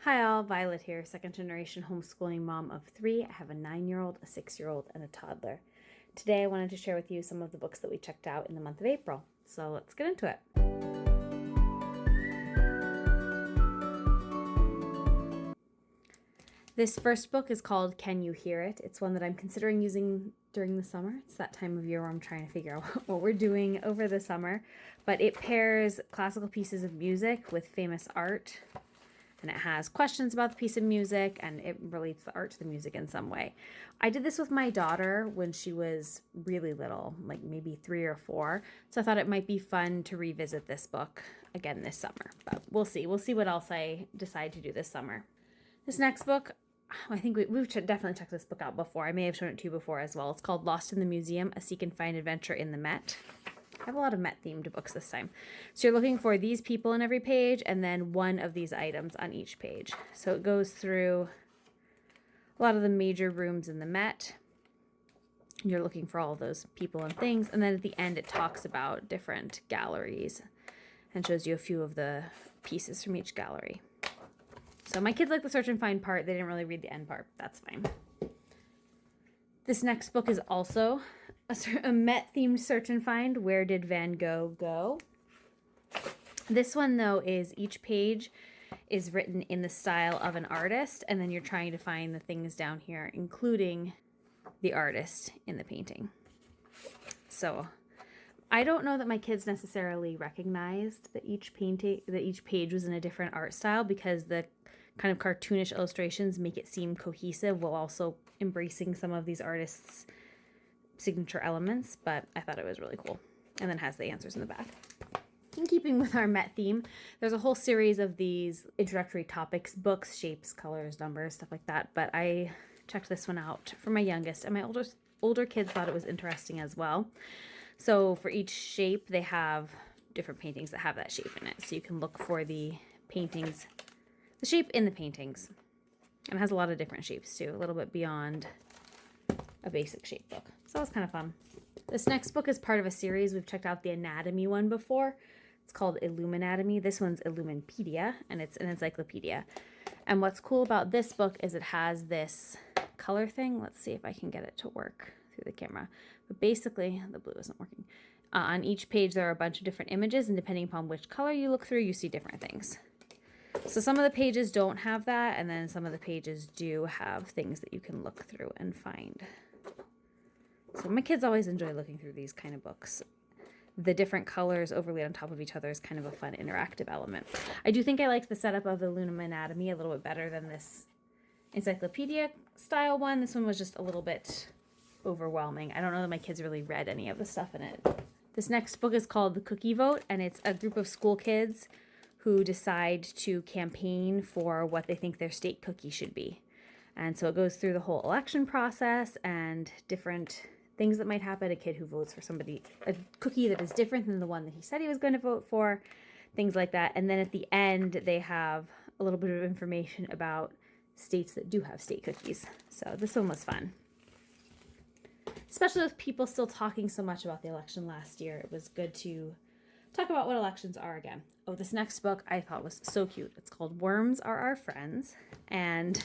Hi all, Violet here, second generation homeschooling mom of 3. I have a 9-year-old, a 6-year-old, and a toddler. Today I wanted to share with you some of the books that we checked out in the month of April. So let's get into it. This first book is called Can You Hear It? It's one that I'm considering using during the summer. It's that time of year where I'm trying to figure out what we're doing over the summer. But it pairs classical pieces of music with famous art. And it has questions about the piece of music, and it relates the art to the music in some way. I did this with my daughter when she was really little, like maybe 3 or 4. So I thought it might be fun to revisit this book again this summer. But we'll see. We'll see what else I decide to do this summer. This next book, I think we've definitely checked this book out before. I may have shown it to you before as well. It's called Lost in the Museum, A Seek and Find Adventure in the Met. I have a lot of Met-themed books this time. So you're looking for these people in every page and then one of these items on each page. So it goes through a lot of the major rooms in the Met. You're looking for all those people and things. And then at the end, it talks about different galleries and shows you a few of the pieces from each gallery. So my kids like the search and find part. They didn't really read the end part. That's fine. This next book is also a Met-themed search and find. Where Did Van Gogh Go? This one, though, is each page is written in the style of an artist, and then you're trying to find the things down here, including the artist in the painting. So I don't know that my kids necessarily recognized that each page was in a different art style, because the kind of cartoonish illustrations make it seem cohesive while also embracing some of these artists' signature elements, but I thought it was really cool. And then has the answers in the back. In keeping with our Met theme, there's a whole series of these introductory topics books, shapes, colors, numbers, stuff like that, but I checked this one out for my youngest, and my older kids thought it was interesting as well. So for each shape, they have different paintings that have that shape in it. So you can look for the paintings, the shape in the paintings. And it has a lot of different shapes too, a little bit beyond a basic shape book. So that was kind of fun. This next book is part of a series. We've checked out the anatomy one before. It's called Illuminati. This one's Illuminpedia, and it's an encyclopedia. And what's cool about this book is it has this color thing. Let's see if I can get it to work through the camera. But basically, the blue isn't working. On each page, there are a bunch of different images, and depending upon which color you look through, you see different things. So some of the pages don't have that, and then some of the pages do have things that you can look through and find. So my kids always enjoy looking through these kind of books. The different colors overlaid on top of each other is kind of a fun interactive element. I do think I like the setup of the Illuminati a little bit better than this encyclopedia style one. This one was just a little bit overwhelming. I don't know that my kids really read any of the stuff in it. This next book is called The Cookie Vote, and it's a group of school kids who decide to campaign for what they think their state cookie should be. And so it goes through the whole election process and different things that might happen. A kid who votes for a cookie that is different than the one that he said he was going to vote for, things like that. And then at the end, they have a little bit of information about states that do have state cookies. So this one was fun. Especially with people still talking so much about the election last year, it was good to talk about what elections are again. Oh, this next book I thought was so cute. It's called Worms Are Our Friends. And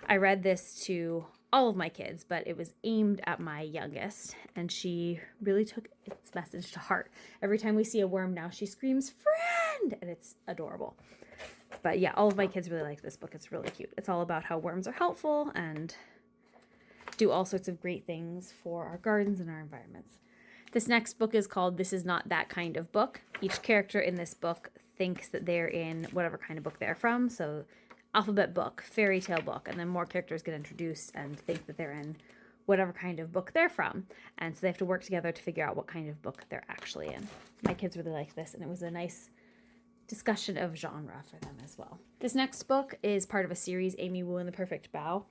I read this to all of my kids, but it was aimed at my youngest, and she really took its message to heart. Every time we see a worm now, she screams, "Friend!" And it's adorable. But yeah, all of my kids really like this book. It's really cute. It's all about how worms are helpful and do all sorts of great things for our gardens and our environments. This next book is called This Is Not That Kind of Book. Each character in this book thinks that they're in whatever kind of book they're from. So alphabet book, fairy tale book, and then more characters get introduced and think that they're in whatever kind of book they're from. And so they have to work together to figure out what kind of book they're actually in. My kids really liked this, and it was a nice discussion of genre for them as well. This next book is part of a series, Amy Wu and the Perfect Bow.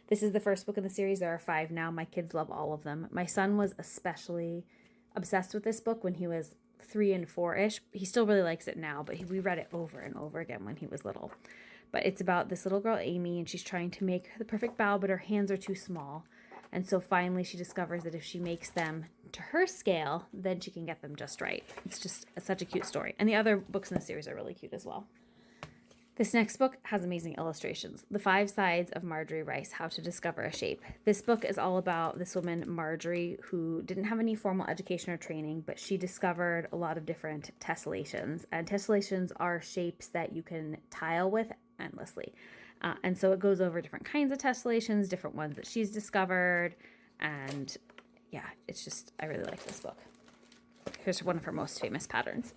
This is the first book in the series. There are 5 now. My kids love all of them. My son was especially obsessed with this book when he was 3 and 4-ish. He still really likes it now, but we read it over and over again when he was little. But it's about this little girl, Amy, and she's trying to make the perfect bow, but her hands are too small. And so finally she discovers that if she makes them to her scale, then she can get them just right. It's just such a cute story. And the other books in the series are really cute as well. This next book has amazing illustrations. The 5 Sides of Marjorie Rice, How to Discover a Shape. This book is all about this woman, Marjorie, who didn't have any formal education or training, but she discovered a lot of different tessellations. And tessellations are shapes that you can tile with endlessly. And so it goes over different kinds of tessellations, different ones that she's discovered. And yeah, it's just, I really like this book. Here's one of her most famous patterns.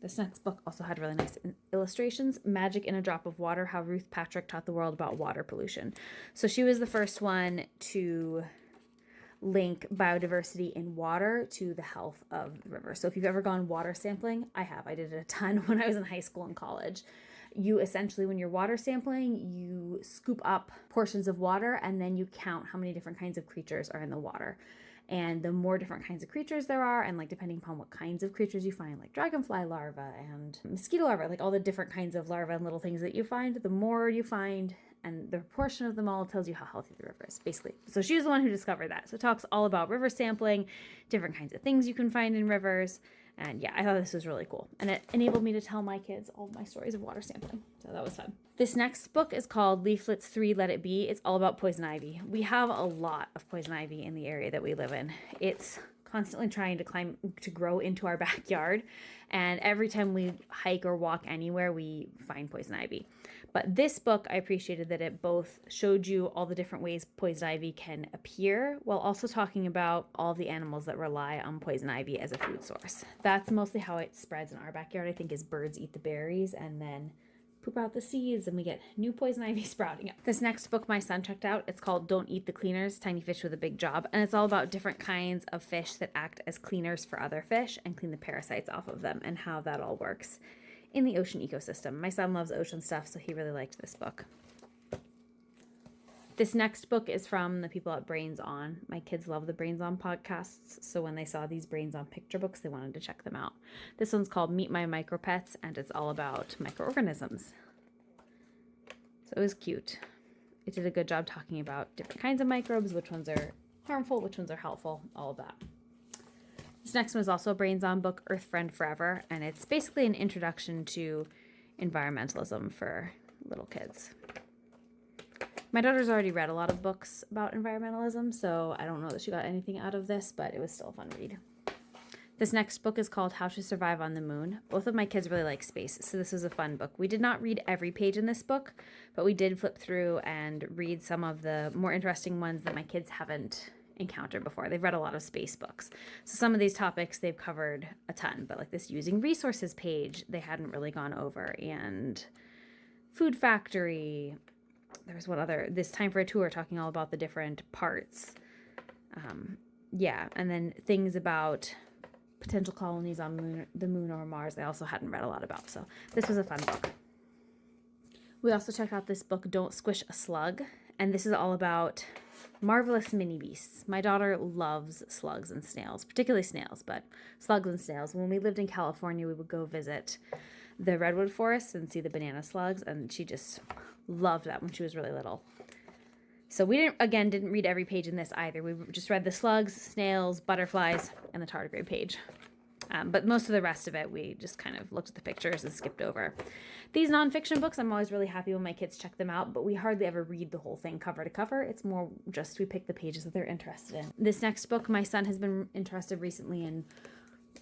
This next book also had really nice illustrations. Magic in a Drop of Water, How Ruth Patrick Taught the World About Water Pollution. So she was the first one to link biodiversity in water to the health of the river. So if you've ever gone water sampling, I have. I did it a ton when I was in high school and college. You essentially, when you're water sampling, you scoop up portions of water and then you count how many different kinds of creatures are in the water. And the more different kinds of creatures there are, and like depending upon what kinds of creatures you find, like dragonfly larvae and mosquito larvae, like all the different kinds of larvae and little things that you find, the more you find and the proportion of them all tells you how healthy the river is, basically. So she was the one who discovered that. So it talks all about river sampling, different kinds of things you can find in rivers. And yeah, I thought this was really cool. And it enabled me to tell my kids all of my stories of water sampling. So that was fun. This next book is called Leaflets 3 Let It Be. It's all about poison ivy. We have a lot of poison ivy in the area that we live in. It's constantly trying to grow into our backyard. And every time we hike or walk anywhere, we find poison ivy. But this book, I appreciated that it both showed you all the different ways poison ivy can appear, while also talking about all the animals that rely on poison ivy as a food source. That's mostly how it spreads in our backyard, I think, is birds eat the berries and then poop out the seeds and we get new poison ivy sprouting up. This next book my son checked out, it's called Don't Eat the Cleaners, Tiny Fish with a Big Job. And it's all about different kinds of fish that act as cleaners for other fish and clean the parasites off of them and how that all works in the ocean ecosystem. My son loves ocean stuff, so he really liked this book. This next book is from the people at Brains On. My kids love the Brains On podcasts, so when they saw these Brains On picture books, they wanted to check them out. This one's called Meet My Micropets, and it's all about microorganisms. So it was cute. It did a good job talking about different kinds of microbes, which ones are harmful, which ones are helpful, all of that. This next one is also a Brains On book, Earth Friend Forever, and it's basically an introduction to environmentalism for little kids. My daughter's already read a lot of books about environmentalism, so I don't know that she got anything out of this, but it was still a fun read. This next book is called How to Survive on the Moon. Both of my kids really like space, so this was a fun book. We did not read every page in this book, but we did flip through and read some of the more interesting ones that my kids haven't encountered before. They've read a lot of space books. So some of these topics they've covered a ton, but like this using resources page, they hadn't really gone over. And Food Factory, there's one other, This Time for a Tour, talking all about the different parts. And then things about potential colonies on the moon or Mars, I also hadn't read a lot about. So this was a fun book. We also checked out this book, Don't Squish a Slug. And this is all about marvelous mini beasts. My daughter loves slugs and snails, particularly snails, but slugs and snails. When we lived in California, we would go visit the redwood forests and see the banana slugs, and she just loved that when she was really little. So we didn't read every page in this either. We just read the slugs, snails, butterflies, and the tardigrade page. But most of the rest of it, we just kind of looked at the pictures and skipped over. These nonfiction books, I'm always really happy when my kids check them out, but we hardly ever read the whole thing cover to cover. It's more just we pick the pages that they're interested in. This next book, my son has been interested recently in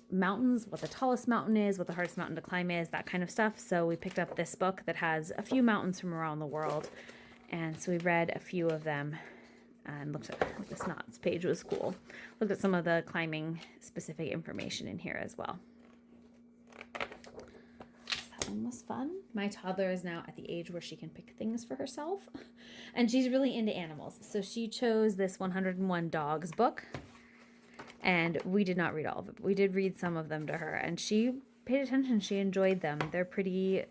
mountains, what the tallest mountain is, what the hardest mountain to climb is, that kind of stuff. So we picked up this book that has a few mountains from around the world. And so we read a few of them and looked at this knots page. Was cool. Looked at some of the climbing specific information in here as well. That one was fun. My toddler is now at the age where she can pick things for herself, and she's really into animals. So she chose this 101 Dogs book, and we did not read all of it, but we did read some of them to her, and she paid attention. She enjoyed them. They're pretty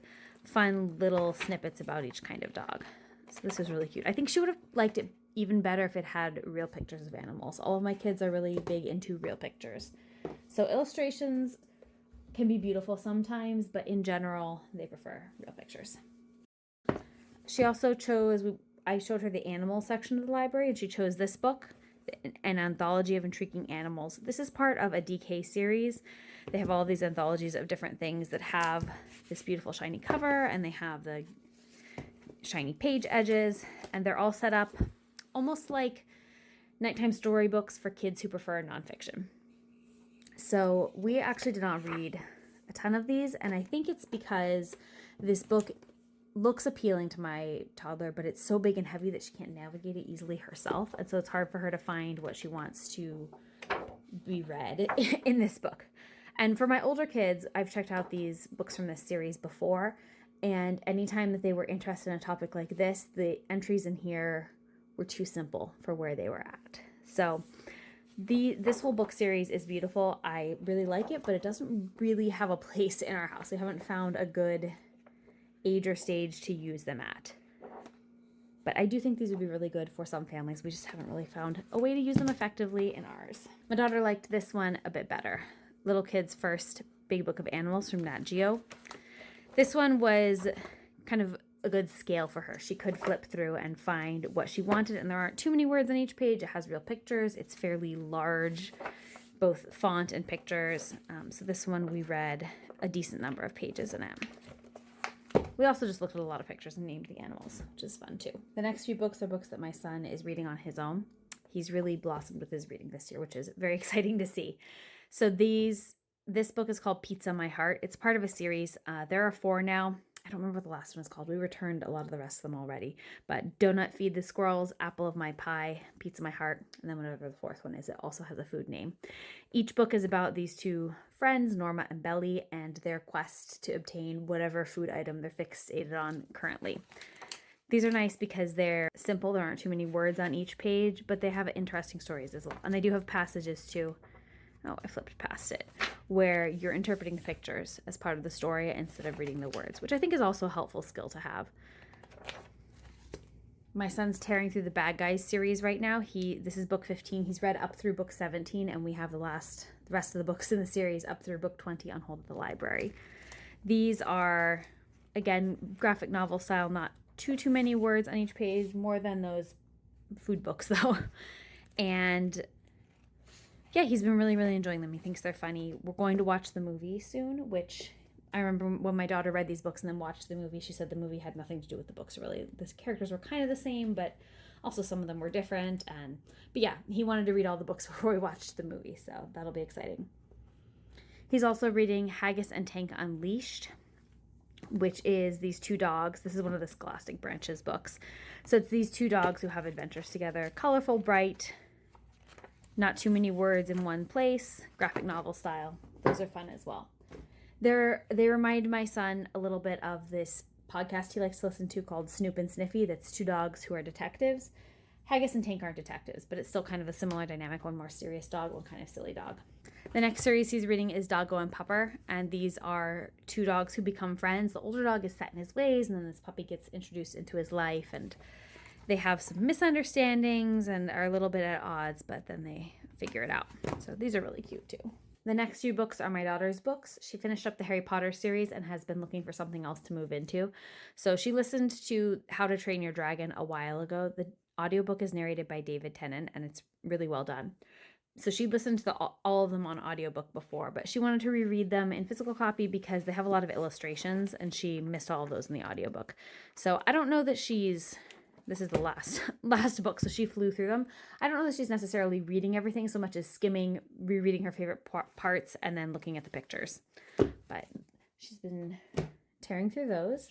fun little snippets about each kind of dog. So this is really cute. I think she would have liked it even better if it had real pictures of animals. All of my kids are really big into real pictures. So illustrations can be beautiful sometimes, but in general, they prefer real pictures. She also chose, I showed her the animal section of the library, and she chose this book, an anthology of intriguing animals. This is part of a DK series. They have all these anthologies of different things that have this beautiful shiny cover, and they have the shiny page edges, and they're all set up almost like nighttime storybooks for kids who prefer nonfiction. So we actually did not read a ton of these, and I think it's because this book looks appealing to my toddler, but it's so big and heavy that she can't navigate it easily herself, and so it's hard for her to find what she wants to be read in this book. And for my older kids, I've checked out these books from this series before, and anytime that they were interested in a topic like this, the entries in here were too simple for where they were at. So this whole book series is beautiful. I really like it, but it doesn't really have a place in our house. We haven't found a good age or stage to use them at. But I do think these would be really good for some families. We just haven't really found a way to use them effectively in ours. My daughter liked this one a bit better. Little Kid's First Big Book of Animals from Nat Geo. This one was kind of a good scale for her. She could flip through and find what she wanted, and there aren't too many words on each page. It has real pictures. It's fairly large, both font and pictures. So this one we read a decent number of pages in it. We also just looked at a lot of pictures and named the animals, which is fun too. The next few books are books that my son is reading on his own. He's really blossomed with his reading this year, which is very exciting to see. So this book is called Pizza My Heart. It's part of a series. There are 4 now. I don't remember what the last one is called. We returned a lot of the rest of them already. But Donut Feed the Squirrels, Apple of My Pie, Pizza My Heart, and then whatever the 4th one is, it also has a food name. Each book is about these 2 friends, Norma and Belly, and their quest to obtain whatever food item they're fixated on currently. These are nice because they're simple. There aren't too many words on each page, but they have interesting stories as well. And they do have passages too. Oh, I flipped past it, where you're interpreting the pictures as part of the story instead of reading the words, which I think is also a helpful skill to have. My son's tearing through the Bad Guys series right now. This is book 15. He's read up through book 17, and we have the rest of the books in the series up through book 20 on hold at the library. These are, again, graphic novel style, not too many words on each page, more than those food books though. And yeah, he's been really, really enjoying them. He thinks they're funny. We're going to watch the movie soon, which I remember when my daughter read these books and then watched the movie, she said the movie had nothing to do with the books, really. The characters were kind of the same, but also some of them were different. But yeah, he wanted to read all the books before we watched the movie, so that'll be exciting. He's also reading Haggus and Tank Unleashed, which is these 2 dogs. This is one of the Scholastic Branches books. So it's these 2 dogs who have adventures together. Colorful, bright, not too many words in one place, graphic novel style. Those are fun as well. They remind my son a little bit of this podcast he likes to listen to called Snoop and Sniffy. That's 2 dogs who are detectives. Haggus and Tank aren't detectives, but it's still kind of a similar dynamic. One more serious dog, one kind of silly dog. The next series he's reading is Doggo and Pupper, and these are 2 dogs who become friends. The older dog is set in his ways, and then this puppy gets introduced into his life, and they have some misunderstandings and are a little bit at odds, but then they figure it out. So these are really cute too. The next few books are my daughter's books. She finished up the Harry Potter series and has been looking for something else to move into. So she listened to How to Train Your Dragon a while ago. The audiobook is narrated by David Tennant, and it's really well done. So she listened to all of them on audiobook before, but she wanted to reread them in physical copy because they have a lot of illustrations, and she missed all of those in the audiobook. So I don't know that this is the last book, so she flew through them. I don't know that she's necessarily reading everything so much as skimming, rereading her favorite parts, and then looking at the pictures. But she's been tearing through those.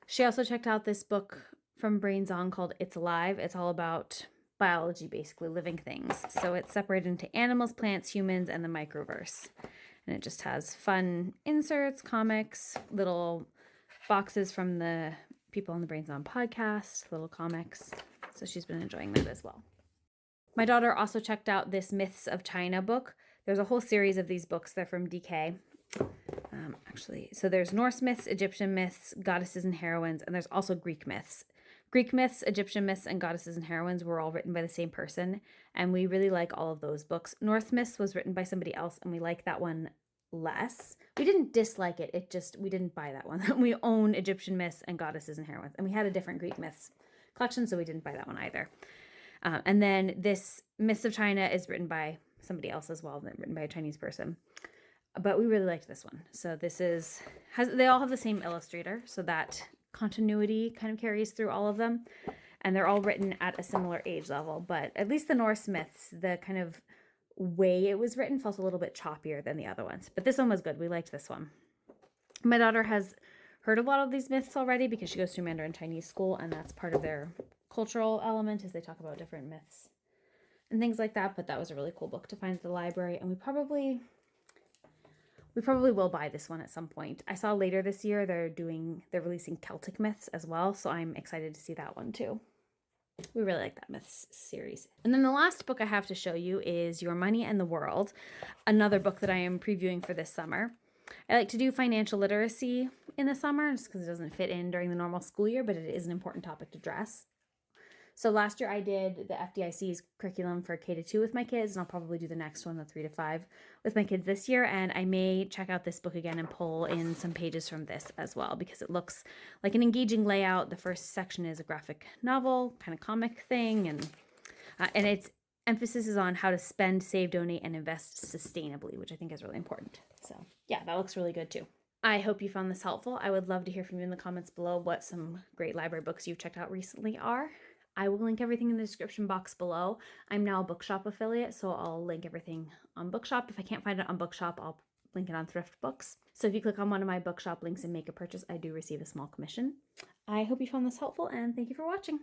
She also checked out this book from Brains On called It's Alive. It's all about biology, basically, living things. So it's separated into animals, plants, humans, and the microverse. And it just has fun inserts, comics, little boxes from the people on the Brains On podcast, little comics. So she's been enjoying that as well. My daughter also checked out this Myths of China book. There's a whole series of these books. They're from DK. So there's Norse myths, Egyptian myths, goddesses and heroines, and there's also Greek myths. Greek myths, Egyptian myths, and goddesses and heroines were all written by the same person, and we really like all of those books. Norse myths was written by somebody else, and we like that one less. We didn't dislike it, we didn't buy that one. We own Egyptian myths and goddesses and heroines, and we had a different Greek myths collection, so we didn't buy that one either. And then this Mists of China is written by somebody else as well, written by a Chinese person. But we really liked this one. So this they all have the same illustrator, so that continuity kind of carries through all of them. And they're all written at a similar age level, but at least the Norse myths, the kind of way it was written felt a little bit choppier than the other ones. But this one was good. We liked this one. My daughter has heard a lot of these myths already because she goes to Mandarin Chinese school, and that's part of their cultural element, is they talk about different myths and things like that. But that was a really cool book to find at the library, and we probably will buy this one at some point. I saw later this year they're releasing Celtic myths as well, so I'm excited to see that one too. We really like that myths series. And then the last book I have to show you is Your Money and the World, another book that I am previewing for this summer. I like to do financial literacy in the summer just because it doesn't fit in during the normal school year, but it is an important topic to address. So last year I did the FDIC's curriculum for K-2 with my kids, and I'll probably do the next one, the 3 to 5, with my kids this year. And I may check out this book again and pull in some pages from this as well, because it looks like an engaging layout. The first section is a graphic novel, kind of comic thing, and its emphasis is on how to spend, save, donate, and invest sustainably, which I think is really important. So yeah, that looks really good too. I hope you found this helpful. I would love to hear from you in the comments below what some great library books you've checked out recently are. I will link everything in the description box below. I'm now a Bookshop affiliate, so I'll link everything on Bookshop. If I can't find it on Bookshop, I'll link it on Thrift Books. So if you click on one of my Bookshop links and make a purchase, I do receive a small commission. I hope you found this helpful, and thank you for watching.